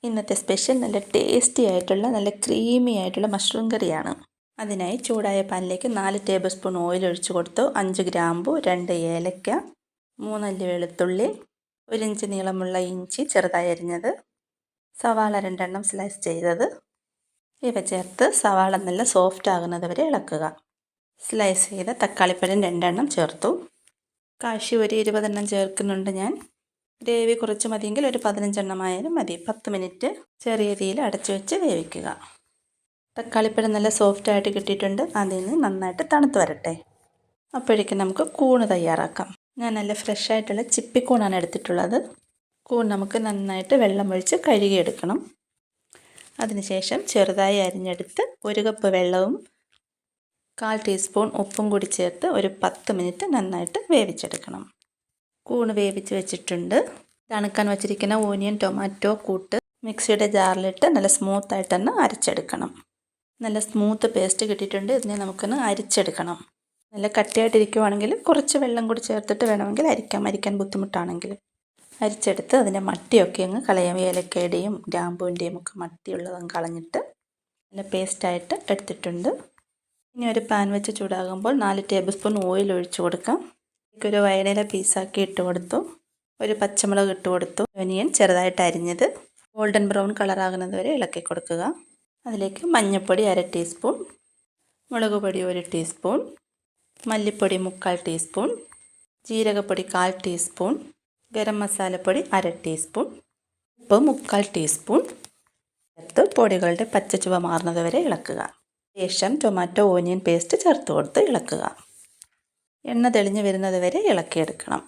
ഇന്നത്തെ സ്പെഷ്യൽ നല്ല ടേസ്റ്റി ആയിട്ടുള്ള നല്ല ക്രീമി ആയിട്ടുള്ള മഷ്റൂം കറിയാണ്. അതിനായി ചൂടായ പാനിലേക്ക് 4 ടേബിൾ സ്പൂൺ ഓയിൽ ഒഴിച്ചു കൊടുത്തു. 5 ഗ്രാമ്പു, 2 ഏലക്ക, 3 അല്ലി വെളുത്തുള്ളി, 1 ഇഞ്ച് നീളമുള്ള ഇഞ്ചി ചെറുതായി അരിഞ്ഞത്, സവാള 2 എണ്ണം സ്ലൈസ് ചെയ്തത്. ഇവ ചേർത്ത് സവാള നല്ല സോഫ്റ്റ് ആകുന്നത് വരെ ഇളക്കുക. സ്ലൈസ് ചെയ്ത തക്കാളിപ്പഴം 2 എണ്ണം ചേർത്തു. കാഷ്യൂ ഒരു 20 എണ്ണം ചേർക്കുന്നുണ്ട് ഞാൻ. ഗ്രേവി കുറച്ച് മതിയെങ്കിൽ ഒരു 15 എണ്ണമായാലും മതി. 10 മിനിറ്റ് ചെറിയ തീയിൽ അടച്ചു വെച്ച് വേവിക്കുക. തക്കാളിപ്പഴം നല്ല സോഫ്റ്റായിട്ട് കിട്ടിയിട്ടുണ്ട്. അതിൽ നിന്ന് നന്നായിട്ട് തണുത്ത് വരട്ടെ. അപ്പോഴേക്കും നമുക്ക് കൂണ് തയ്യാറാക്കാം. ഞാൻ നല്ല ഫ്രഷ് ആയിട്ടുള്ള ചിപ്പിക്കൂണാണ് എടുത്തിട്ടുള്ളത്. കൂൺ നമുക്ക് നന്നായിട്ട് വെള്ളം ഒഴിച്ച് കഴുകിയെടുക്കണം. അതിനുശേഷം ചെറുതായി അരിഞ്ഞെടുത്ത് 1 കപ്പ് വെള്ളവും 1/4 ടീസ്പൂൺ ഉപ്പും കൂടി ചേർത്ത് ഒരു 10 മിനിറ്റ് നന്നായിട്ട് വേവിച്ചെടുക്കണം. കൂണ് വേവിച്ച് വെച്ചിട്ടുണ്ട്. തണുക്കാൻ വച്ചിരിക്കുന്ന ഓനിയൻ ടൊമാറ്റോ കൂട്ട് മിക്സിയുടെ ജാറിലിട്ട് നല്ല സ്മൂത്തായിട്ട് തന്നെ അരച്ചെടുക്കണം. നല്ല സ്മൂത്ത് പേസ്റ്റ് കിട്ടിയിട്ടുണ്ട്. ഇതിനെ നമുക്കൊന്ന് അരിച്ചെടുക്കണം. നല്ല കട്ടിയായിട്ടിരിക്കുവാണെങ്കിൽ കുറച്ച് വെള്ളം കൂടി ചേർത്തിട്ട് വേണമെങ്കിൽ അരിക്കാൻ ബുദ്ധിമുട്ടാണെങ്കിൽ അരിച്ചെടുത്ത് അതിൻ്റെ മട്ടിയൊക്കെ അങ്ങ് കളയാം. ഏലക്കയുടെയും ഗ്രാമ്പൂവിൻ്റെയും ഒക്കെ മട്ടിയുള്ളതും കളഞ്ഞിട്ട് നല്ല പേസ്റ്റായിട്ട് എടുത്തിട്ടുണ്ട്. ഇനി ഒരു പാൻ വെച്ച് ചൂടാകുമ്പോൾ 4 ടേബിൾ സ്പൂൺ ഓയിൽ ഒഴിച്ചു കൊടുക്കാം. ഒരു വയനയില പീസാക്കി ഇട്ട് കൊടുത്തു. ഒരു പച്ചമുളക് ഇട്ട് കൊടുത്തു. ഒനിയൻ ചെറുതായിട്ട് അരിഞ്ഞത് ഗോൾഡൻ ബ്രൗൺ കളറാകുന്നത് വരെ ഇളക്കി കൊടുക്കുക. അതിലേക്ക് മഞ്ഞൾപ്പൊടി 1/2 ടീസ്പൂൺ, മുളക് പൊടി 1 ടീസ്പൂൺ, മല്ലിപ്പൊടി 3/4 ടീസ്പൂൺ, ജീരകപ്പൊടി 1/4 ടീസ്പൂൺ, ഗരം മസാലപ്പൊടി 1/2 ടീസ്പൂൺ, ഉപ്പ് 3/4 ടീസ്പൂൺ ചേർത്ത് പൊടികളുടെ പച്ചച്ചുവ മാറുന്നത് വരെ ഇളക്കുക. ശേഷം ടൊമാറ്റോ ഓനിയൻ പേസ്റ്റ് ചേർത്ത് കൊടുത്ത് ഇളക്കുക. എണ്ണ തെളിഞ്ഞ് വരുന്നത് വരെ ഇളക്കിയെടുക്കണം.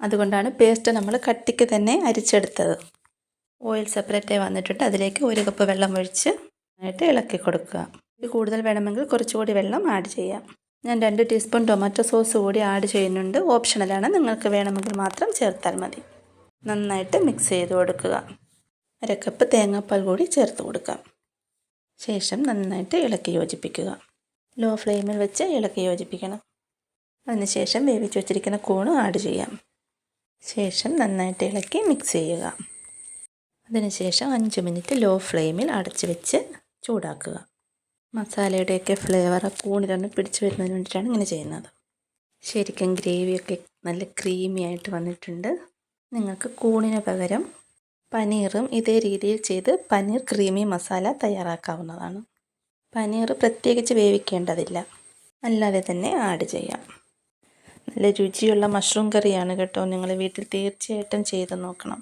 അതുകൊണ്ടാണ് പേസ്റ്റ് നമ്മൾ കട്ടിക്ക് തന്നെ അരിച്ചെടുത്തത്. ഓയിൽ സെപ്പറേറ്റായി വന്നിട്ടുണ്ട്. അതിലേക്ക് 1 കപ്പ് വെള്ളം ഒഴിച്ച് നന്നായിട്ട് ഇളക്കി കൊടുക്കുക. ഇത് കൂടുതൽ വേണമെങ്കിൽ കുറച്ചുകൂടി വെള്ളം ആഡ് ചെയ്യാം. ഞാൻ 2 ടീസ്പൂൺ ടൊമാറ്റോ സോസ് കൂടി ആഡ് ചെയ്യുന്നുണ്ട്. ഓപ്ഷണലാണ്, നിങ്ങൾക്ക് വേണമെങ്കിൽ മാത്രം ചേർത്താൽ മതി. നന്നായിട്ട് മിക്സ് ചെയ്ത് കൊടുക്കുക. 1 കപ്പ് തേങ്ങാപ്പാൽ കൂടി ചേർത്ത് കൊടുക്കാം. ശേഷം നന്നായിട്ട് ഇളക്കി യോജിപ്പിക്കുക. ലോ ഫ്ലെയിമിൽ വെച്ച് ഇളക്കി യോജിപ്പിക്കണം. അതിനുശേഷം വേവിച്ച് വെച്ചിരിക്കുന്ന കൂണ് ആഡ് ചെയ്യാം. ശേഷം നന്നായിട്ട് ഇളക്കി മിക്സ് ചെയ്യുക. അതിനുശേഷം 5 മിനിറ്റ് ലോ ഫ്ലെയിമിൽ അടച്ച് വെച്ച് ചൂടാക്കുക. മസാലയുടെയൊക്കെ ഫ്ലേവർ കൂണിലൊന്ന് പിടിച്ചു വരുന്നതിന് വേണ്ടിയിട്ടാണ് ഇങ്ങനെ ചെയ്യുന്നത്. ശരിക്കും ഗ്രേവിയൊക്കെ നല്ല ക്രീമി ആയിട്ട് വന്നിട്ടുണ്ട്. നിങ്ങൾക്ക് കൂണിന് പകരം പനീറും ഇതേ രീതിയിൽ ചെയ്ത് പനീർ ക്രീമി മസാല തയ്യാറാക്കാവുന്നതാണ്. പനീർ പ്രത്യേകിച്ച് വേവിക്കേണ്ടതില്ല, അല്ലാതെ തന്നെ ആഡ് ചെയ്യാം. നല്ല രുചിയുള്ള മഷ്റൂം കറിയാണ് കേട്ടോ. നിങ്ങൾ വീട്ടിൽ തീർച്ചയായിട്ടും ചെയ്ത് നോക്കണം.